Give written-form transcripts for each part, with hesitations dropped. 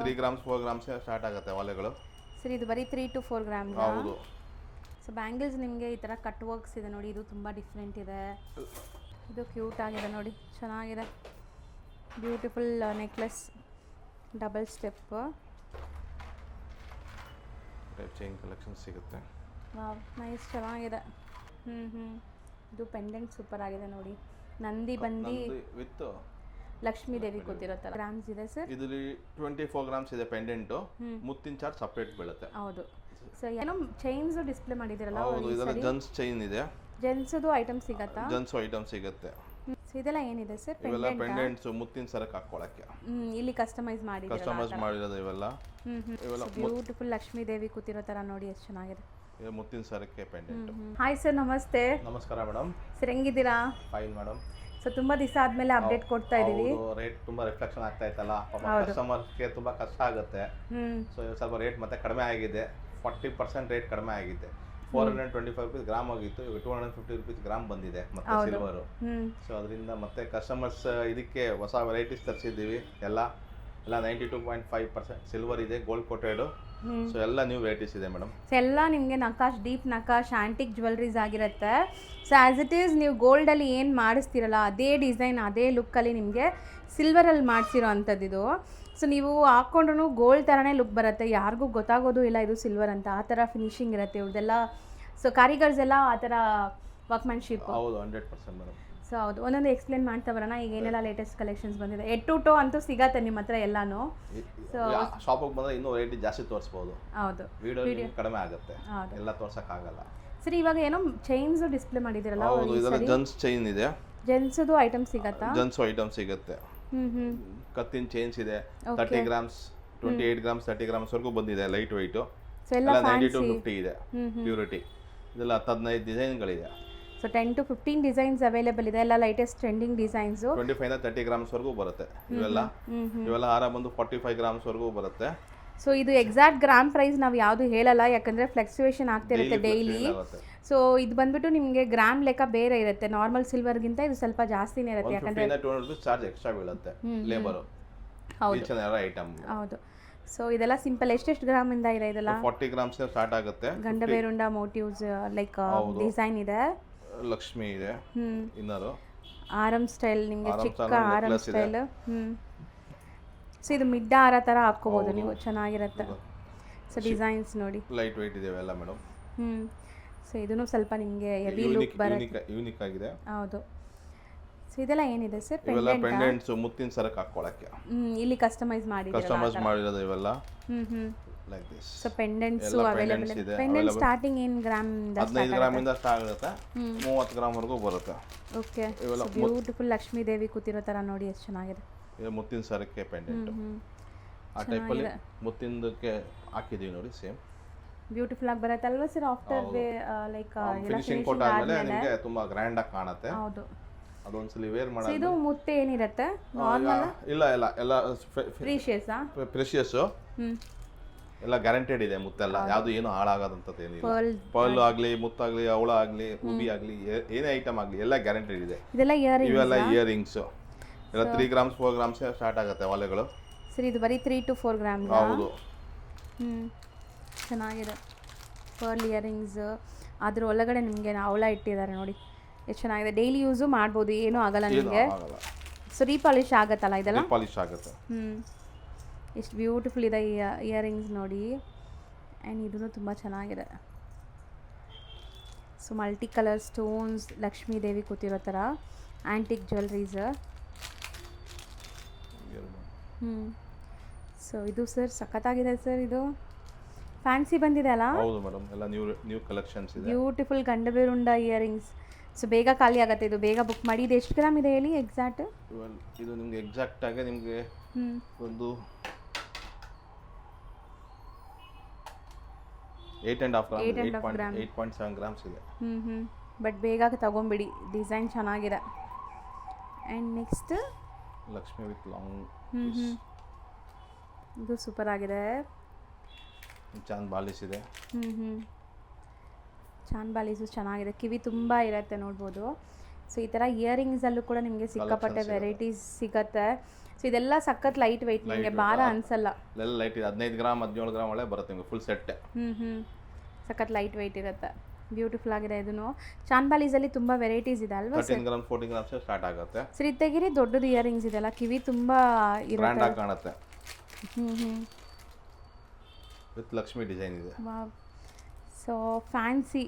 3 grams 4 grams start ಆಗುತ್ತೆ ಒಲೆಗಳು. Sir ಇದು ಬರೀ 3 to 4 ಗ್ರಾಮ್ಸ್. ಹೌದು. ಸೊ ಬ್ಯಾಂಗಲ್ಸ್ ನಿಮಗೆ ಈ ಥರ ಕಟ್ ವರ್ಕ್ಸ್ ಇದೆ ನೋಡಿ, ಇದು ತುಂಬ ಡಿಫ್ರೆಂಟ್ ಇದೆ. ಇದು ಕ್ಯೂಟ್ ಆಗಿದೆ ನೋಡಿ, ಚೆನ್ನಾಗಿದೆ. Beautiful necklace, double step chain collection ಸಿಗುತ್ತೆ. ವಾವ್, ನೈಸ್, ಚೆನ್ನಾಗಿದೆ. ಇದು ಪೆಂಡೆಂಟ್ ಸೂಪರ್ ಆಗಿದೆ ನೋಡಿ. ನಂದಿ ಬಂದು ವಿತ್ ಲಕ್ಷ್ಮೀ ದೇವಿ ಕೂತಿರೋ ಥರ ಗ್ರಾಮ್ಸ್ ಇದೆ ಸರ್. ಇದರಲ್ಲಿ 24 ಗ್ರಾಮ್ಸ್ ಇದೆ ಪೆಂಡೆಂಟು. ಮುತ್ತಿನ ಚಾರ್ಜ್ ಸಪ್ರೇಟ್ ಬೀಳುತ್ತೆ. ಹೌದು. ಸೊ ಏನೋ ಚೈನ್ಸ್ ಡಿಸ್ಪ್ಲೇ ಮಾಡಿದಿರಲ್ಲ. ಹೌದು, ಇದೆಲ್ಲ ಜೆಂಟ್ಸ್ ಚೈನ್ ಇದೆ. ಜೆಂಟ್ಸ್ದು ಐಟಮ್ ಸಿಗತ್ತಾ? ಜೆಂಟ್ಸ್ ಐಟಮ್ ಸಿಗುತ್ತೆ. ಸೊ ಇದೆಲ್ಲ ಏನಿದೆ ಸರ್? ಇವೆಲ್ಲ ಪೆಂಡೆಂಟ್ಸ್ ಮುತ್ತಿನ ಸರಕ್ಕೆ ಹಾಕೊಳ್ಳಕ್ಕೆ. ಇಲ್ಲಿ ಕಸ್ಟಮೈಸ್ ಮಾಡಿರೋದು ಇವೆಲ್ಲ. ಇವೆಲ್ಲ ಬ್ಯೂಟಿಫುಲ್ ಲಕ್ಷ್ಮೀ ದೇವಿ ಕೂತಿರೋ ತರ ನೋಡಿ, ಎಷ್ಟು ಚೆನ್ನಾಗಿದೆ. ಇದು ಮುತ್ತಿನ ಸರಕ್ಕೆ ಪೆಂಡೆಂಟ್. ಹಾಯ್ ಸರ್, ನಮಸ್ತೆ. ನಮಸ್ಕಾರ ಮೇಡಮ್. ಸರ್ ಹೆಂಗಿದ್ದೀರಾ? Fine madam. ಸೊ ತುಂಬಾ ದಿವಸ ಆದ್ಮೇಲೆ ಅಪ್ಡೇಟ್ ಕೊಡ್ತಾ ಇದೀವಿ. ರೇಟ್ ತುಂಬಾ ರಿಫ್ಲೆಕ್ಷನ್ ಆಗ್ತಾ ಇತ್ತಲ್ಲ, ಕಸ್ಟಮರ್ಗೆ ತುಂಬಾ ಕಷ್ಟ ಆಗುತ್ತೆ. ಸೊ ಸ್ವಲ್ಪ ರೇಟ್ ಮತ್ತೆ ಕಡಿಮೆ ಆಗಿದೆ. 40% ರೇಟ್ ಕಡಿಮೆ ಆಗಿದೆ. 425 ರೂಪೀಸ್ ಗ್ರಾಮ್ ಆಗಿತ್ತು, ಈಗ 250 ರೂಪೀಸ್ ಗ್ರಾಮ್ ಬಂದಿದೆ ಮತ್ತೆ ಸಿಲ್ವರು. ಸೊ ಅದರಿಂದ ಮತ್ತೆ ಕಸ್ಟಮರ್ಸ್ ಇದಕ್ಕೆ ಹೊಸ ವೆರೈಟೀಸ್ ತರಿಸಿದ್ದೀವಿ. ಎಲ್ಲ 92.5% ಸಿಲ್ವರ್ ಇದೆ, ಗೋಲ್ಡ್ ಕೋಟೆಡ್. ಸೊ ಎಲ್ಲ ನ್ಯೂ ವೆರೈಟೀಸ್ ಇದೆ ಮೇಡಮ್. ಸೊ ಎಲ್ಲ ನಿಮಗೆ ನಕಾಶ್, ಡೀಪ್ ನಕಾಶ್, ಆಂಟಿಕ್ ಜ್ಯುವೆಲ್ರೀಸ್ ಆಗಿರುತ್ತೆ. ಸೊ ಆ್ಯಸ್ ಇಟ್ ಈಸ್ ನೀವು ಗೋಲ್ಡಲ್ಲಿ ಏನು ಮಾಡಿಸ್ತೀರಲ್ಲ ಅದೇ ಡಿಸೈನ್ ಅದೇ ಲುಕ್ಕಲ್ಲಿ ನಿಮಗೆ ಸಿಲ್ವರಲ್ಲಿ ಮಾಡಿಸಿರೋ ಅಂಥದ್ದಿದು. ಸೊ ನೀವು ಹಾಕ್ಕೊಂಡ್ರೂ ಗೋಲ್ಡ್ ಥರನೇ ಲುಕ್ ಬರುತ್ತೆ, ಯಾರಿಗೂ ಗೊತ್ತಾಗೋದು ಇಲ್ಲ ಇದು ಸಿಲ್ವರ್ ಅಂತ. ಆ ಥರ ಫಿನಿಶಿಂಗ್ ಇರುತ್ತೆ ಇವ್ರದ್ದೆಲ್ಲ. ಸೊ ಕಾರಿಗರ್ಸ್ ಎಲ್ಲ ಆ ಥರ ವರ್ಕ್ಮನ್ಶಿಪ್. ಹೌದು, 100% ಮೇಡಮ್. ಸೊ ಹೌದು, ಒಂದೊಂದು ಎಕ್ಸ್ಪ್ಲೇನ್ ಮಾಡ್ತಾ ಬರೋಣ. ಈಗ ಏನೆಲ್ಲ ಲೇಟೆಸ್ಟ್ ಕಲೆಕ್ಷನ್ಸ್ ಬಂದಿದೆ. ಹೆಡ್ ಟು ಟೋ ಅಂತೂ ಸಿಗತ್ತೆ ನಿಮ್ಮ ಹತ್ರ ಎಲ್ಲಾನು. ಸೊ ಶಾಪಿಗೆ ಬಂದರೆ ಇನ್ನೂ ವೆರೈಟಿ ಜಾಸ್ತಿ ತೋರಿಸ್ಬೋದು. ಹೌದು, ವಿಡಿಯೋ ಕಡಿಮೆ ಆಗುತ್ತೆ, ಎಲ್ಲ ತೋರ್ಸಕ್ಕಾಗಲ್ಲ. ಸರಿ, ಇವಾಗ ಏನೋ ಚೈನ್ಸ್ ಡಿಸ್ಪ್ಲೇ ಮಾಡಿದಿರಲ್ಲ. ಹೌದು, ಇದೆಲ್ಲ ಜೆಂಟ್ಸ್ ಚೈನ್ ಇದೆ. ಜೆಂಟ್ಸ್ದು ಐಟಮ್ ಸಿಗತ್ತಾ? ಜೆಂಟ್ಸ್ ಐಟಮ್ ಸಿಗುತ್ತೆ. ಕತ್ತಿನ ಚೈನ್ಸ್ ಇದೆ. 30 ಗ್ರಾಮ್ಸ್ 28 ಗ್ರಾಮ್ಸ್ 30 ಗ್ರಾಮ್ಸ್ ವರೆಗೂ ಬಂದಿದೆ. ಲೈಟ್ ವೆಯ್ಟು ಎಲ್ಲ 90 to 50 ಇದೆ ಪ್ಯೂರಿಟಿ. ಇದೆಲ್ಲ 15 ಡಿಸೈನ್ಗಳಿದೆ. ಸೊ 10 to 15 ಡಿಸೈನ್ಸ್ ಅವೈಲೇಬಲ್ ಇದೆ. ಎಲ್ಲ ಲೇಟೆಸ್ಟ್ ಟ್ರೆಂಡಿಂಗ್ ಡಿಸೈನ್ಸ್. 25 ಇಂದ 30 ಗ್ರಾಮ್ಸ್ ವರೆಗೂ ಬರುತ್ತೆ ಇವೆಲ್ಲ ಹಾರ ಬಂದು 45 ಗ್ರಾಮ್ಸ್ ವರೆಗೂ ಬರುತ್ತೆ. ಸೊ ಇದು ಎಕ್ಸಾಕ್ಟ್ ಗ್ರಾಮ್ ಪ್ರೈಸ್ ನಾವು ಯಾವುದು ಹೇಳಲ್ಲ, ಯಾಕಂದರೆ ಫ್ಲಕ್ಚುಯೇಷನ್ ಆಗ್ತಾ ಇರುತ್ತೆ ಡೈಲಿ. ಸೊ ಇದು ಬಂದ್ಬಿಟ್ಟು ನಿಮಗೆ ಗ್ರಾಮ್ ಲೆಕ್ಕ ಬೇರೆ ಇರುತ್ತೆ. ನಾರ್ಮಲ್ ಸಿಲ್ವರ್ಗಿಂತ ಇದು ಸ್ವಲ್ಪ ಜಾಸ್ತಿನೇ ಇರುತ್ತೆ, ಯಾಕಂದರೆ 200 ರೂಪೀಸ್ ಚಾರ್ಜ್ ಎಕ್ಸ್ಟ್ರಾ ಬೀಳುತ್ತೆ ಲೇಬರ್. ಹೌದು. ಸೊ ಇದೆಲ್ಲ ಸಿಂಪಲ್. ಎಷ್ಟೆಷ್ಟು ಗ್ರಾಮಿಂದ ಇದೆ ಇದೆಲ್ಲ? 40 ಗ್ರಾಮ್ಸ್ ಸ್ಟಾರ್ಟ್ ಆಗುತ್ತೆ. ಗಂಡಬೇರುಂಡ ಮೋಟಿವ್ಸ್ ಲೈಕ್ ಡಿಸೈನ್ ಇದೆ. ಲಕ್ಷ್ಮಿ ಇದೆ. ಇನ್ನರು ಆರಂ ಸ್ಟೈಲ್, ನಿಮಗೆ ಚಿಕ್ಕ ಆರಂ ಸ್ಟೈಲ್. ಸೊ ಇದು ಮಿಡ್ಡ ಹಾರ ಥರ ಹಾಕ್ಕೋಬೋದು ನೀವು, ಚೆನ್ನಾಗಿರುತ್ತೆ. ಸೊ ಡಿಸೈನ್ಸ್ ನೋಡಿ, ಲೈಟ್ ವೆಯ್ಟ್ ಇದೆ ಎಲ್ಲ ಮೇಡಮ್. ಸೊ ಇದನ್ನು ಸ್ವಲ್ಪ ನಿಮಗೆ ಹೆವಿ ಲುಕ್ ಬರುತ್ತೆ, ಯೂನಿಕ್ ಆಗಿದೆ. ಹೌದು. ಸೊ ಇದೆಲ್ಲ ಏನಿದೆ ಸರ್? ಇವೆಲ್ಲ ಪೆಂಡೆಂಟ್ಸ್ ಮುತ್ತಿನ ಸರಕ್ಕೆ ಹಾಕೊಳ್ಳಕ್ಕೆ. ಇಲ್ಲಿ ಕಸ್ಟಮೈಸ್ ಮಾಡಿರೋದು ಇವೆಲ್ಲ. Like this. So pendants available ಇದೆ. ಪೆಂಡೆಂಟ್ ಸ್ಟಾರ್ಟಿಂಗ್ ಏನು ಗ್ರಾಮ್ ಇಂದ? 15 ಗ್ರಾಮಿಂದ ಸ್ಟಾರ್ಟ್ ಆಗುತ್ತೆ, 30 ಗ್ರಾಮ್ ವರೆಗೂ ಬರುತ್ತೆ. ಓಕೆ. ಬ್ಯೂಟಿಫುಲ್ ಲಕ್ಷ್ಮೀ ದೇವಿ ಕೂತಿರೋ ಥರ ನೋಡಿ, ಎಷ್ಟು ಚೆನ್ನಾಗಿದೆ. ಇದು ಮುತ್ತಿನ ಸರಕ್ಕೆ ಪೆಂಡೆಂಟ್. ಆ ಟೈಪಲ್ಲಿ ಮುತ್ತಿನದಕ್ಕೆ ಹಾಕಿದೀವಿ ನೋಡಿ, ಸೇಮ್ ಬ್ಯೂಟಿಫುಲ್ ಆಗಿ ಬರುತ್ತೆ ಅಲ್ವಾ ಸರ್? ಆಫ್ಟರ್ ಲೈಕ್ ಫಿನಿಶಿಂಗ್ ಕೊಟ್ಟಾದ್ಮೇಲೆ ನಿಮಗೆ ತುಂಬಾ ಗ್ರ್ಯಾಂಡ್ ಆಗಿ ಕಾಣುತ್ತೆ. ಹೌದು. ಅದೊಂದ್ಸಲಿ ವೇರ್ ಮಾಡೋದು. ಇದು ಮುತ್ತೆ ಏನಿರುತ್ತೆ? ನಾರ್ಮಲ್? ಇಲ್ಲ ಪ್ರೀಶಿಯಸ್. ಪ್ರೆಷಿಯಸ್ ಎಲ್ಲ ಗ್ಯಾರಂಟೆಡ್ ಇದೆ. ಮುತ್ತೆಲ್ಲ ಯಾವುದು ಏನು ಹಾಳಾಗದಂಥದ್ದು ಏನಿಲ್ಲ. ಪರ್ಲ್ ಆಗಲಿ, ಮುತ್ತಾಗಲಿ, ಅವಳ ಆಗಲಿ, ರೂಬಿ ಆಗಲಿ, ಏನೇ ಐಟಮ್ ಆಗಲಿ ಎಲ್ಲ ಗ್ಯಾರಂಟೆಡ್ ಇದೆ. ಇವೆಲ್ಲ ಇಯರಿಂಗ್ಸ್ ಎಲ್ಲ 3 ಗ್ರಾಮ್ಸ್ 4 ಗ್ರಾಮ್ಸ್ ಸ್ಟಾರ್ಟ್ ಆಗುತ್ತೆ ಒಲೆಗಳು. ಸರಿ, ಇದು ಬರೀ 3 to 4 ಗ್ರಾಮ್ಸ್. ಹೌದು. ಚೆನ್ನಾಗಿದೆ. ಪರ್ಲ್ ಇಯರಿಂಗ್ಸ್, ಅದ್ರ ಒಳಗಡೆ ನಿಮಗೆ ಅವಳ ಇಟ್ಟಿದ್ದಾರೆ ನೋಡಿ, ಎಷ್ಟು ಚೆನ್ನಾಗಿದೆ. ಡೈಲಿ ಯೂಸು ಮಾಡ್ಬೋದು, ಏನೂ ಆಗಲ್ಲ ನಿಮಗೆ. ಸೊ ರೀಪಾಲಿಶ್ ಆಗುತ್ತಲ್ಲ ಇದೆಲ್ಲ? ಪಾಲಿಶ್ ಆಗುತ್ತೆ. ಎಷ್ಟು ಬ್ಯೂಟಿಫುಲ್ ಇದೆ ಇಯರಿಂಗ್ಸ್ ನೋಡಿ. ಆ್ಯಂಡ್ ಇದೂ ತುಂಬ ಚೆನ್ನಾಗಿದೆ. So multi colour stones, Lakshmi Devi ಕೂತಿರೋ ಥರ ಆ್ಯಂಟಿಕ್ ಜ್ಯುವೆಲ್ರೀಸ್. ಸೊ ಇದು ಸರ್ ಸಖತ್ತಾಗಿದೆ ಸರ್. ಇದು ಫ್ಯಾನ್ಸಿ ಬಂದಿದೆ ಅಲ್ಲ? ಹೌದು ಮೇಡಮ್, ಎಲ್ಲ ನ್ಯೂ ಕಲೆಕ್ಷನ್ಸ್ ಇದೆ. Beautiful Gandaberunda earrings. ಸೊ ಬೇಗ ಖಾಲಿ ಆಗುತ್ತೆ, ಇದು ಬೇಗ ಬುಕ್ ಮಾಡಿ. ಇದು ಎಷ್ಟು ಗ್ರಾಮ್ ಇದೆ ಹೇಳಿ ಎಕ್ಸಾಕ್ಟ್? ಇದು ನಿಮಗೆ ಎಕ್ಸಾಕ್ಟ್ ಆಗಿ ನಿಮಗೆ ಒಂದು 8.7 ಗ್ರಾಮ್ಸ್ ಇದೆ. ಬಟ್ ಬೇಗ ತಗೊಂಬಿಡಿ, ಡಿಸೈನ್ ಚೆನ್ನಾಗಿದೆ. And next Lakshmi with long. ಇದು ಸೂಪರ್ ಆಗಿದೆ. ಚಾಂದ್ ಬಾಲಿಸ್ ಇದೆ. ಚಾಂದ್ ಬಾಲಿಸು ಚೆನ್ನಾಗಿದೆ, ಕಿವಿ ತುಂಬ ಇರುತ್ತೆ ನೋಡ್ಬೋದು. ಸೊ ಈ ಥರ ಇಯರಿಂಗ್ಸಲ್ಲೂ ಕೂಡ ನಿಮಗೆ ಸಿಕ್ಕಾಪಟ್ಟೆ ವೆರೈಟೀಸ್ ಸಿಗತ್ತೆ. ಸೊ ಇದೆಲ್ಲ ಸಖತ್ ಲೈಟ್ ವೆಯ್ಟ್, ನಿಮಗೆ ಭಾರ ಅನ್ಸಲ್ಲ. ಎಲ್ಲ ಲೈಟ್ ಇದೆ, 15 ಗ್ರಾಮ್ 17 ಗ್ರಾಮ್ ಒಳ್ಳೆ ಬರುತ್ತೆ ನಿಮಗೆ ಫುಲ್ ಸೆಟ್. ಸಖತ್ ಲೈಟ್ ವೆಯ್ಟ್ ಇರುತ್ತೆ. ಬ್ಯೂಟಿಫುಲ್ ಆಗಿದೆ. ಇದನ್ನು ಚಾನ್ಬಾಲೀಸಲ್ಲಿ ತುಂಬ ವೆರೈಟೀಸ್ ಇದೆ ಅಲ್ವಾ ಸರ್? 13 ಗ್ರಾಮ್ 14 ಗ್ರಾಮ್ಸ್ ಸ್ಟಾರ್ಟ್ ಆಗುತ್ತೆ. ಸರ್ ಇದು ತೆಗೀರಿ, ದೊಡ್ಡದು ಇಯರಿಂಗ್ಸ್ ಇದೆಲ್ಲ, ಕಿವಿ ತುಂಬ ಗ್ರ್ಯಾಂಡ್ ಆಗಿ ಕಾಣುತ್ತೆ. ಹ್ಞೂ ವಿತ್ ಲಕ್ಷ್ಮಿ ಡಿಸೈನ್ ಇದೆ. Wow. So fancy,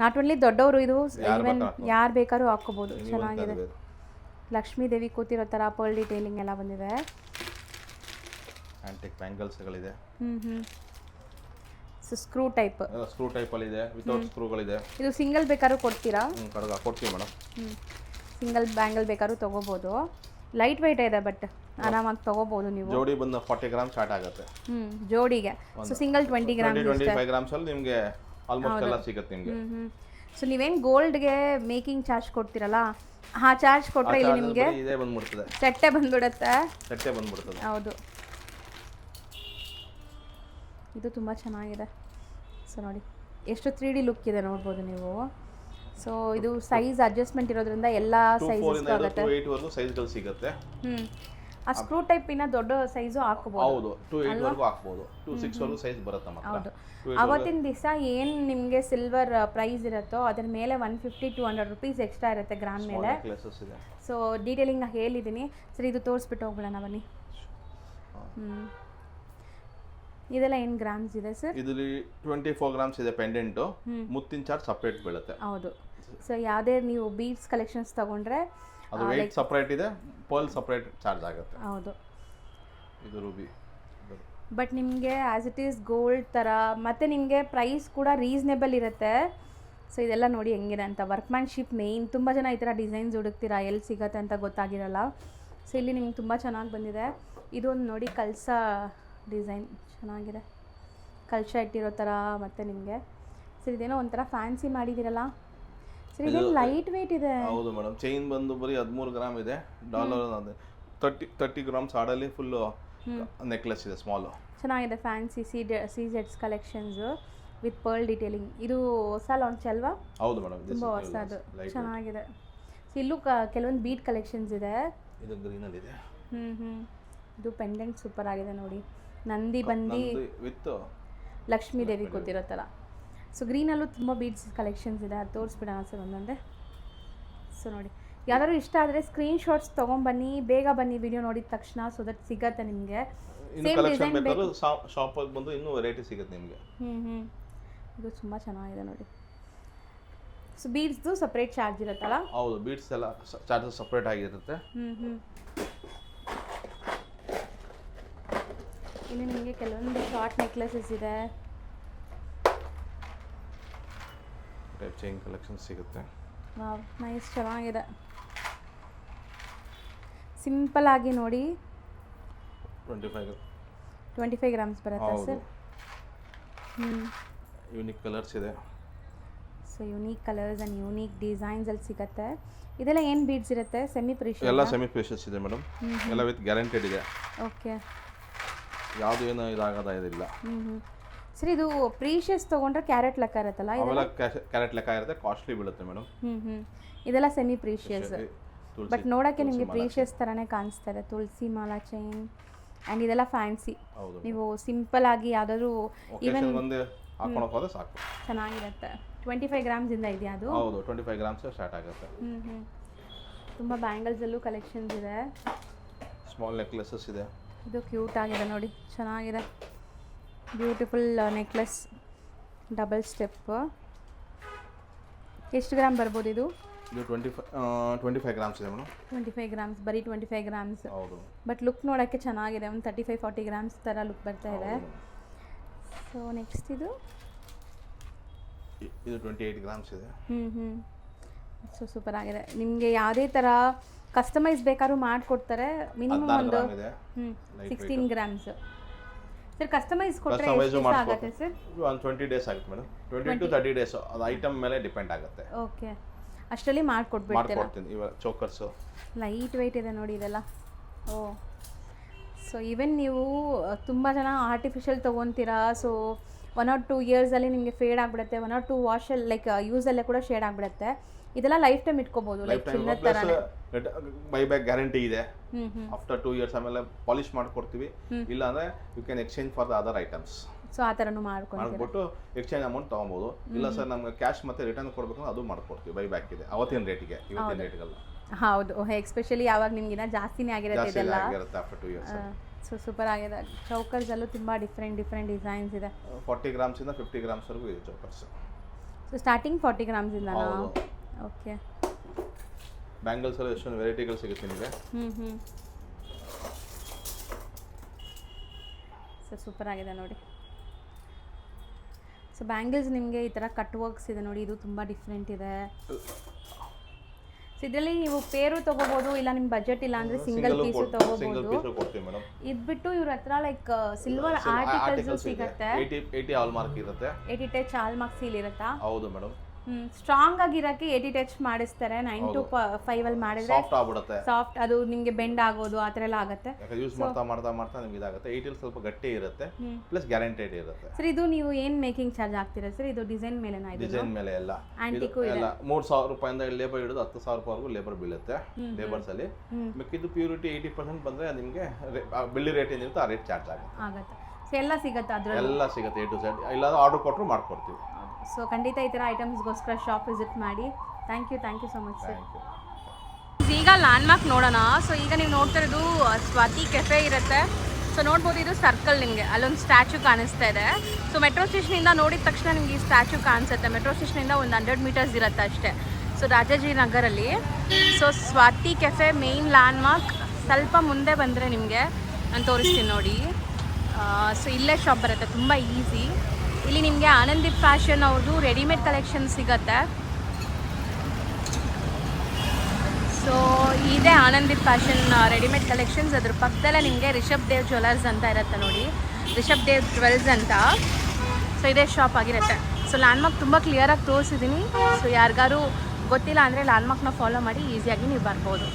not only ದೊಡ್ಡವರು, ಇದು ಈವನ್ ಯಾರು ಬೇಕಾದ್ರೂ ಹಾಕ್ಕೋಬೋದು. ಚೆನ್ನಾಗಿದೆ. ಲಕ್ಷ್ಮೀ ದೇವಿ ಕೂತಿರೋ ಥರ ಪರ್ಲ್ ಡಿಟೇಲಿಂಗ್ ಎಲ್ಲ ಬಂದಿದೆ. ಆಂಟಿಕ್ ಬ್ಯಾಂಗಲ್ಸ್ಗಳಿದೆ. ಸೊ ಸ್ಕ್ರೂ ಟೈಪ್, ಸ್ಕ್ರೂ ಟೈಪಲ್ಲಿ ಇದೆ, ವಿತೌಟ್ ಸ್ಕ್ರೂಗಳಿದೆ. ಇದು ಸಿಂಗಲ್ ಬೇಕಾದ್ರೂ ಕೊಡ್ತೀರಾ? ಕಡೆಗೆ ಕೊಡ್ತೀವಿ ಮೇಡಮ್. ಸಿಂಗಲ್ ಬ್ಯಾಂಗಲ್ ಬೇಕಾದ್ರೂ ತೊಗೋಬೋದು. ಲೈಟ್ ವೆಯ್ಟ್ ಇದೆ, ಬಟ್ ಆರಾಮಾಗಿ ತೊಗೋಬೋದು ನೀವು. ಜೋಡಿ ಬಂದು 40 ಗ್ರಾಮ್ ಸ್ಟಾರ್ಟ್ ಆಗುತ್ತೆ. ಜೋಡಿಗೆ. ಸೊ ಸಿಂಗಲ್ 20 ಗ್ರಾಮ್, 25 ಗ್ರಾಮ್ಸ್ ಅಲ್ಲಿ ನಿಮಗೆ ಆಲ್ಮೋಸ್ಟ್ ಎಲ್ಲ ಸಿಗುತ್ತೆ ನಿಮಗೆ. ಸೊ ನೀವೇನು ಗೋಲ್ಡ್ಗೆ ಮೇಕಿಂಗ್ ಚಾರ್ಜ್ ಕೊಡ್ತೀರಲ್ಲ, ಆ ಚಾರ್ಜ್ ಕೊಟ್ಟರೆ ಇಲ್ಲಿ ನಿಮಗೆ ಇದೇ ಬಂದ್ಬಿಡ್ತದೆ, ಸೆಟ್ಟೆ ಬಂದ್ಬಿಡುತ್ತೆ. ಸೆಟ್ಟೆ ಬಂದ್ಬಿಡ್ತದೆ. ಹೌದು, ಇದು ತುಂಬ ಚೆನ್ನಾಗಿದೆ. ಸೊ ನೋಡಿ ಎಷ್ಟು 3D ಲುಕ್ ಇದೆ ನೋಡ್ಬೋದು ನೀವು. ಸೊ ಇದು ಸೈಜ್ ಅಡ್ಜಸ್ಟ್ಮೆಂಟ್ ಇರೋದ್ರಿಂದ ಎಲ್ಲ ಸೈಜಸ್ ಆಗುತ್ತೆ. 2 8 ವರೆಗೂ ಸೈಜ್ಗಳು ಸಿಗುತ್ತೆ. ಆ ಸ್ಕ್ರೂ ಟೈಪ್ ಇನ್ನ ದೊಡ್ಡ ಸೈಜು ಹಾಕಬಹುದು. ಹೌದು, 2 8 ವರೆಗೂ ಹಾಕಬಹುದು. 2 6 ವರೆಗೂ ಸೈಜ್ ಬರುತ್ತೆ ಮಾತ್ರ. ಹೌದು. ಅವತ್ತಿನ ದಿವಸ ಏನು ನಿಮಗೆ ಸಿಲ್ವರ್ ಪ್ರೈಸ್ ಇರುತ್ತೋ ಅದ್ರ ಮೇಲೆ 150-200 ರೂಪೀಸ್ ಎಕ್ಸ್ಟ್ರಾ ಇರುತ್ತೆ ಗ್ರಾಮ್ ಮೇಲೆ. ಸೊ ಡೀಟೇಲಿಂಗ್ ಹೇಳಿದ್ದೀನಿ. ಸರಿ, ಇದು ತೋರಿಸ್ಬಿಟ್ಟು ಹೋಗ್ಬಿಡೋಣ ಬನ್ನಿ. ಇದೆಲ್ಲ ಏನು ಗ್ರಾಮ್ಸ್ ಇದೆ ಸರ್? ಇದರಲ್ಲಿ 24 ಗ್ರಾಮ್ಸ್ ಇದೆ ಪೆಂಡೆಂಟು. ಮುತ್ತಿನ ಚಾರ್ಜ್ ಸಪ್ರೇಟ್ ಬೀಳುತ್ತೆ. ಹೌದು. ಸೊ ಯಾವುದೇ ನೀವು ಬೀಡ್ಸ್ ಕಲೆಕ್ಷನ್ಸ್ ತಗೊಂಡ್ರೆ ಅದು ವೆಯ್ಟ್ ಸಪ್ರೇಟ್ ಇದೆ, ಪರ್ಲ್ ಸಪ್ರೇಟ್ ಚಾರ್ಜ್ ಆಗುತ್ತೆ. ಹೌದು. ಇದು ರೂಬಿ. ಬಟ್ ನಿಮಗೆ ಆ್ಯಸ್ ಇಟ್ ಈಸ್ ಗೋಲ್ಡ್ ಥರ, ಮತ್ತು ನಿಮಗೆ ಪ್ರೈಸ್ ಕೂಡ ರೀಸನೇಬಲ್ ಇರುತ್ತೆ. ಸೊ ಇದೆಲ್ಲ ನೋಡಿ ಹೆಂಗಿದೆ ಅಂತ. Workmanship main. ತುಂಬ ಜನ ಈ ಥರ ಡಿಸೈನ್ಸ್ ಹುಡುಕ್ತೀರಾ, ಎಲ್ಲಿ ಸಿಗತ್ತೆ ಅಂತ ಗೊತ್ತಾಗಿರಲ್ಲ. ಸೊ ಇಲ್ಲಿ ನಿಮ್ಗೆ ತುಂಬ ಚೆನ್ನಾಗಿ ಬಂದಿದೆ. ಇದೊಂದು ನೋಡಿ ಕಲ್ಸ ಡಿಸೈನ್ ಚೆನ್ನಾಗಿದೆ, ಕಲ್ಶ ಇಟ್ಟಿರೋ ಥರ. ಮತ್ತು ನಿಮಗೆ ಸರ್ ಇದೇನೋ ಒಂಥರ ಫ್ಯಾನ್ಸಿ ಮಾಡಿದ್ದೀರಲ್ಲ ಸರ್, ಇದೇನು ಲೈಟ್ ವೆಯ್ಟ್ ಇದೆ. ಹೌದು ಮೇಡಮ್. ಚೈನ್ ಬಂದು ಬರೀ 13 ಗ್ರಾಮ್ ಇದೆ. ಡಾಲರ್ 30 ಗ್ರಾಮ್ಸ್ ಆಡಲ್ಲಿ ಫುಲ್ಲು ನೆಕ್ಲೆಸ್ ಇದೆ, ಸ್ಮಾಲ್. ಚೆನ್ನಾಗಿದೆ. ಫ್ಯಾನ್ಸಿ ಸೀಜೆಟ್ಸ್ ಕಲೆಕ್ಷನ್ಸು ವಿತ್ ಪರ್ಲ್ ಡಿಟೇಲಿಂಗ್. ಇದು ಹೊಸ ಲಾಂಚ್ ಅಲ್ವಾ? ಹೌದು ಮೇಡಮ್, ತುಂಬ ಹೊಸದು, ಚೆನ್ನಾಗಿದೆ. ಇಲ್ಲೂ ಕೆಲವೊಂದು ಬೀಟ್ ಕಲೆಕ್ಷನ್ಸ್ ಇದೆ. ಇದು ಗ್ರೀನಲ್ಲಿ ಇದೆ. ಇದು ಪೆಂಡೆಂಟ್ ಸೂಪರ್ ಆಗಿದೆ ನೋಡಿ. ನಂದಿ ಬಂದು ವಿತ್ ಲಕ್ಷ್ಮೀ ದೇವಿ ಕೂತಿರೋ ಥರ. ಸೊ ಗ್ರೀನಲ್ಲೂ ತುಂಬ ಬೀಡ್ಸ್ ಕಲೆಕ್ಷನ್ಸ್ ಇದೆ, ಅದು ತೋರಿಸ್ಬಿಡೋಣ ಸರ್ ಒಂದೊಂದೇ. ಸೊ ನೋಡಿ, ಯಾರಾದ್ರು ಇಷ್ಟ ಆದರೆ ಸ್ಕ್ರೀನ್ಶಾಟ್ಸ್ ತೊಗೊಂಬನ್ನಿ, ಬೇಗ ಬನ್ನಿ ವಿಡಿಯೋ ನೋಡಿದ ತಕ್ಷಣ, ಸೊ ದಟ್ ಸಿಗತ್ತೆ ನಿಮಗೆ. ಸೇಮ್ ಡಿಸೈನ್ ಬೇಕಾದ್ರೂ ಶಾಪಲ್ಲಿ ಬಂದು ಇನ್ನೂ ವೆರೈಟಿ ಸಿಗುತ್ತೆ ನಿಮಗೆ. ಇದು ತುಂಬ ಚೆನ್ನಾಗಿದೆ ನೋಡಿ. ಸೊ ಬೀಡ್ಸ್ದು ಸಪ್ರೇಟ್ ಚಾರ್ಜ್ ಇರುತ್ತಲ್ಲ? ಹೌದು, ಬೀಡ್ಸ್ ಎಲ್ಲ ಚಾರ್ಜಸ್ ಸಪ್ರೇಟ್ ಆಗಿರುತ್ತೆ. ಇಲ್ಲಿ ನಿಮಗೆ ಕೆಲವೊಂದು ಶಾರ್ಟ್ ನೆಕ್ಲೆಸಸ್ ಇದೆ. ಟೈಪ್ ಚೈನ್ ಕಲೆಕ್ಷನ್ ಸಿಗುತ್ತೆ. ವಾವ್, ನೈಸ್, ಚೆನ್ನಾಗಿದೆ. ಸಿಂಪಲ್ ಆಗಿ ನೋಡಿ. 25 ಗ್ರಾಮ್ಸ್ ಬರುತ್ತೆ ಸರ್. ಯೂನಿಕ್ ಕಲರ್ಸ್ ಇದೆ. So unique colours and unique designs ಅಲ್ಲಿ ಸಿಗುತ್ತೆ. ಇದೆಲ್ಲ ಏನು ಬೀಡ್ಸ್ ಇರುತ್ತೆ? Semi precious? ಎಲ್ಲ ಸೆಮಿ ಪ್ರೀಶಿಯಸ್ ಇದೆ ಮೇಡಮ್. ಎಲ್ಲ ವಿತ್ ಗ್ಯಾರಂಟೆಡ್ ಇದೆ. ಓಕೆ. ಯಾವುದು ಏನೋ ಇದಾಗೋದಿಲ್ಲ. ಸರ್ ಇದು ಪ್ರೀಶಿಯಸ್ ತೊಗೊಂಡ್ರೆ ಕ್ಯಾರೆಟ್ ಲೆಕ್ಕ ಇರುತ್ತಲ್ಲ? ಅವೆಲ್ಲ ಕ್ಯಾರೆಟ್ ಲೆಕ್ಕ ಇರುತ್ತೆ, ಕಾಸ್ಟ್ಲಿ ಬೀಳುತ್ತೆ ಮೇಡಮ್. ಇದೆಲ್ಲ ಸೆಮಿ ಪ್ರೀಶಿಯಸ್, ಬಟ್ ನೋಡೋಕ್ಕೆ ನಿಮಗೆ ಪ್ರೀಶಿಯಸ್ ಥರನೇ ಕಾಣಿಸ್ತಾ ಇದೆ. ತುಳಸಿ ಮಾಲಾ ಚೈನ್ ಆ್ಯಂಡ್ ಇದೆಲ್ಲ ಫ್ಯಾನ್ಸಿ. ನೀವು ಸಿಂಪಲ್ ಆಗಿ ಯಾವುದಾದ್ರು ಈವನ್ ಹಾಕೊಂಡು ಹೋದ್ರೆ ಸಾಕು, ಚೆನ್ನಾಗಿರುತ್ತೆ. 25 ಗ್ರಾಮ್ಸಿಂದ ಇದೆಯಾ ಅದು? ಹೌದು, 25 ಗ್ರಾಮ್ಸ್ ಸ್ಟಾರ್ಟ್ ಆಗುತ್ತೆ. ತುಂಬ ಬ್ಯಾಂಗಲ್ಸಲ್ಲೂ ಕಲೆಕ್ಷನ್ಸ್ ಇದೆ. ಸ್ಮಾಲ್ ನೆಕ್ಲೆಸಸ್ ಇದೆ. ಇದು ಕ್ಯೂಟ್ ಆಗಿದೆ ನೋಡಿ, ಚೆನ್ನಾಗಿದೆ. Beautiful necklace, double step. ಎಷ್ಟು ಗ್ರಾಮ್ ಬರ್ಬೋದು ಇದು? ಇದು 25 ಗ್ರಾಮ್ಸ್ ಇದೆ ಮೇಡಮ್. 25 ಗ್ರಾಮ್ಸ್, ಬರೀ 25 ಗ್ರಾಮ್ಸ್. ಹೌದು, ಬಟ್ ಲುಕ್ ನೋಡೋಕ್ಕೆ ಚೆನ್ನಾಗಿದೆ. ಒಂದು 35-40 ಗ್ರಾಮ್ಸ್ ಥರ ಲುಕ್ ಬರ್ತಾ ಇದೆ. ಸೊ ನೆಕ್ಸ್ಟ್ ಇದು 28 ಗ್ರಾಮ್ಸ್ ಇದೆ. ಸೊ ಸೂಪರ್ ಆಗಿದೆ. ನಿಮಗೆ ಯಾವುದೇ ಥರ ಕಸ್ಟಮೈಸ್ ಬೇಕಾದ್ರೂ ಮಾಡಿಕೊಡ್ತಾರೆ. ಮಿನಿಮಮ್ ಒಂದು 16 ಗ್ರಾಮ್ಸ್. ಸರ್ ಕಸ್ಟಮೈಸ್ ಕೊಟ್ಟರೆ ಎಷ್ಟು ಆಗುತ್ತೆ ಸರ್? ಒಂದು 20 ಡೇಸ್ ಆಗುತ್ತೆ ಮೇಡಮ್. 20 to 30 ಡೇಸ್, ಅದು ಐಟಮ್ ಮೇಲೆ ಡಿಪೆಂಡ್ ಆಗುತ್ತೆ. ಓಕೆ, ಅಷ್ಟರಲ್ಲಿ ಮಾಡಿಕೊಡ್ಬಿಡ್ತೀರಾ? ಇವಾಗ ಚೋಕರ್ಸು ಲೈಟ್ ವೆಯ್ಟ್ ಇದೆ ನೋಡಿ ಇದೆಲ್ಲ. ಓ, ಸೊ ಈವನ್ ನೀವು ತುಂಬ ಜನ ಆರ್ಟಿಫಿಷಿಯಲ್ ತೊಗೊತೀರಾ. ಸೊ 1 or 2 ಇಯರ್ಸಲ್ಲಿ ನಿಮಗೆ ಫೇಡ್ ಆಗಿಬಿಡುತ್ತೆ. 1 or 2 ವಾಶಲ್ಲಿ ಲೈಕ್ ಯೂಸಲ್ಲೇ ಕೂಡ ಶೇಡ್ ಆಗಿಬಿಡುತ್ತೆ. ಇದೆಲ್ಲ ಲೈಫ್ ಟೈಮ್ ಇಟ್ಕೋಬಹುದು ಲೈಕ್ ಚಿನ್ನದ ತರನೇ. ಬೈ ಬ್ಯಾಕ್ ಗ್ಯಾರಂಟಿ ಇದೆ. ಹ್ಮ್ ಆಫ್ಟರ್ 2 years ಆಮೇಲೆ ಪಾಲಿಶ್ ಮಾಡ್ಕೊಡ್ತೀವಿ. ಇಲ್ಲ ಅಂದ್ರೆ you can exchange for the other items. So ಆ ಥರನೂ ಮಾಡ್ಬಿಟ್ಟು ಎಕ್ಸ್ಚೇಂಜ್ ಅಮೌಂಟ್ ತೊಗೊಬೋದು. ಇಲ್ಲ ಸರ್ ನಮ್ಗೆ ಕ್ಯಾಶ್ ಮತ್ತೆ ರಿಟರ್ನ್ ಕೊಡ್ಬೇಕಂದ್ರೆ ಅದು ಮಾಡ್ಕೊಡ್ತೀವಿ. ಬೈ ಬ್ಯಾಕ್ ಇದೆ ಅವತ್ತಿನ ರೇಟಿಗೆ, ಇವತ್ತಿನ ರೇಟ್ಗಲ್ಲ. ಹೌದು, ಎಸ್ಪೆಷಲಿ ಯಾವಾಗ ನಿಮ್ಗಿನ್ನ ಜಾಸ್ತಿನೇ ಆಗಿರುತ್ತೆ ಇದೆಲ್ಲ. After 2 years. ಸೊ ಸೂಪರ್ ಆಗಿದೆ. ಚೌಕರ್ಸಲ್ಲೂ ತುಂಬ ಡಿಫ್ರೆಂಟ್ ಡಿಸೈನ್ಸ್ ಇದೆ. 40 grams ಇಂದ 50 grams ವರೆಗೂ ಇದೆ ಚೌಕರ್ಸ್. ಸೊ ಸ್ಟಾರ್ಟಿಂಗ್ 40 grams ಇಂದನಾ? ಓಕೆ. ಬ್ಯಾಂಗಲ್ಸ್ ಅಲ್ಲಿ ಎಷ್ಟೊಂದು ವೆರೈಟಿಗಳು ಸಿಗುತ್ತೆ ನಿಮಗೆ. ಸೊ ಸೂಪರ್ ಆಗಿದೆ ನೋಡಿ. ಸೊ ಬ್ಯಾಂಗಲ್ಸ್ ನಿಮಗೆ ಈ ಥರ ಕಟ್ ವರ್ಕ್ಸ್ ಇದೆ ನೋಡಿ, ಇದು ತುಂಬ ಡಿಫ್ರೆಂಟ್ ಇದೆ. ಸೊ ಇದರಲ್ಲಿ ನೀವು ಪೇರು ತೊಗೋಬೋದು, ಇಲ್ಲ ನಿಮ್ಮ ಬಜೆಟ್ ಇಲ್ಲ ಅಂದರೆ ಸಿಂಗಲ್ ಪೀಸು ತೊಗೋಬೋದು. ಇದ್ಬಿಟ್ಟು ಇವ್ರ ಹತ್ರ ಲೈಕ್ ಸಿಲ್ವರ್ ಆರ್ಟಿಕಲ್ಸು ಸಿಗುತ್ತೆ. 80 ಹಾಲ್ಮಾರ್ಕ್ ಇರುತ್ತೆ. 80 ಟಚ್ ಹಾಲ್ಮಾರ್ಕ್ ಸೀಲ್ ಇರುತ್ತಾ? ಹೌದು ಮೇಡಮ್. ಸ್ಟ್ರಾಂಗ್ ಆಗಿರಕ್ಕೆ 80 ಟಚ್ ಮಾಡಿಸ್ತಾರೆ. 9 to 5 ಅಲ್ಲಿ ಮಾಡಿದ್ರೆ ಸಾಫ್ಟ್ ಆಗ್ಬಿಡುತ್ತೆ. ಸಾಫ್ಟ್, ಅದು ನಿಮಗೆ ಬೆಂಡ್ ಆಗೋದು ಆ ಥರ ಎಲ್ಲ ಆಗುತ್ತೆ. ಯೂಸ್ ಮಾಡ್ತಾ ನಿಮ್ಗೆ ಇದಾಗುತ್ತೆ. 80 ಸ್ವಲ್ಪ ಗಟ್ಟಿ ಇರುತ್ತೆ, ಪ್ಲಸ್ ಗ್ಯಾರಂಟೆಡ್ ಇರುತ್ತೆ. ಸರ್ ಇದು ನೀವು ಏನು ಮೇಕಿಂಗ್ ಚಾರ್ಜ್ ಆಗ್ತೀರಾ ಸರ್? ಇದು ಡಿಸೈನ್ ಮೇಲೆನಾ? ಇದು ಡಿಸೈನ್ ಮೇಲೆ ಎಲ್ಲ ಆಂಟಿಕು ಎಲ್ಲ 3000 ರೂಪಾಯಿಂದ ಲೇಬರ್ ಹಿಡಿದು 10,000 ರೂಪಾಯಿವರೆಗೂ ಲೇಬರ್ ಬೀಳುತ್ತೆ ಲೇಬರ್ಸ್ ಅಲ್ಲಿ. ಮಿಕ್ಕಿದ್ದು ಪ್ಯೂರಿಟಿ 80% ಬಂದ್ರೆ ನಿಮಗೆ ಬಿಲ್ಲಿ ರೇಟ್ ಏನಿರುತ್ತೆ ಆ ರೇಟ್ ಚಾರ್ಜ್ ಆಗುತ್ತೆ. ಸೊ ಎಲ್ಲ ಸಿಗುತ್ತೆ ಅದ್ರಲ್ಲಿ? ಎಲ್ಲ ಸಿಗುತ್ತೆ A to Z. ಇಲ್ಲಾಂದ್ರೆ ಆರ್ಡರ್ ಕೊಟ್ಟರು ಮಾಡ್ಕೊಡ್ತೀವಿ. ಸೊ ಖಂಡಿತ ಈ ಥರ ಐಟಮ್ಸ್ಗೋಸ್ಕರ ಶಾಪ್ ವಿಸಿಟ್ ಮಾಡಿ. Thank you so much sir. ಈಗ ಲ್ಯಾಂಡ್ಮಾರ್ಕ್ ನೋಡೋಣ. ಸೊ ಈಗ ನೀವು ನೋಡ್ತಾ ಇರೋದು ಸ್ವಾತಿ ಕೆಫೆ ಇರುತ್ತೆ. ಸೊ ನೋಡ್ಬೋದು, ಇದು ಸರ್ಕಲ್, ನಿಮಗೆ ಅಲ್ಲೊಂದು ಸ್ಟ್ಯಾಚು ಕಾಣಿಸ್ತಾ ಇದೆ. ಸೊ ಮೆಟ್ರೋ ಸ್ಟೇಷನಿಂದ ನೋಡಿದ ತಕ್ಷಣ ನಿಮಗೆ ಈ ಸ್ಟ್ಯಾಚು ಕಾಣಿಸುತ್ತೆ. ಮೆಟ್ರೋ ಸ್ಟೇಷನಿಂದ ಒಂದು 100 meters ಇರುತ್ತೆ ಅಷ್ಟೇ. ಸೊ ರಾಜಾಜಿನಗರಲ್ಲಿ. So Swathi cafe main landmark. ಸ್ವಲ್ಪ ಮುಂದೆ ಬಂದರೆ ನಿಮಗೆ ನಾನು ತೋರಿಸ್ತೀನಿ ನೋಡಿ. ಸೊ ಇಲ್ಲೇ ಶಾಪ್ ಬರುತ್ತೆ, ತುಂಬ ಈಸಿ. ಇಲ್ಲಿ ನಿಮಗೆ ಆನಂದೀಪ್ ಫ್ಯಾಷನ್ ಅವ್ರದ್ದು ರೆಡಿಮೇಡ್ ಕಲೆಕ್ಷನ್ ಸಿಗುತ್ತೆ. ಸೊ ಇದೇ ಆನಂದೀಪ್ ಫ್ಯಾಷನ್ ರೆಡಿಮೇಡ್ ಕಲೆಕ್ಷನ್ಸ್. ಅದ್ರ ಪಕ್ಕದಲ್ಲೇ ನಿಮಗೆ ರಿಷಬ್ ದೇವ್ ಜ್ಯುವೆಲರ್ಸ್ ಅಂತ ಇರುತ್ತೆ ನೋಡಿ, ರಿಷಬ್ ದೇವ್ ಜ್ಯುವೆಲ್ಸ್ ಅಂತ. ಸೊ ಇದೇ ಶಾಪ್ ಆಗಿರುತ್ತೆ. ಸೊ ಲ್ಯಾಂಡ್ಮಾರ್ಕ್ ತುಂಬ ಕ್ಲಿಯರಾಗಿ ತೋರಿಸಿದ್ದೀನಿ. ಸೊ ಯಾರಿಗಾರು ಗೊತ್ತಿಲ್ಲ ಅಂದರೆ ಲ್ಯಾಂಡ್ಮಾರ್ಕ್ನ ಫಾಲೋ ಮಾಡಿ ಈಸಿಯಾಗಿ ನೀವು ಬರ್ಬೋದು.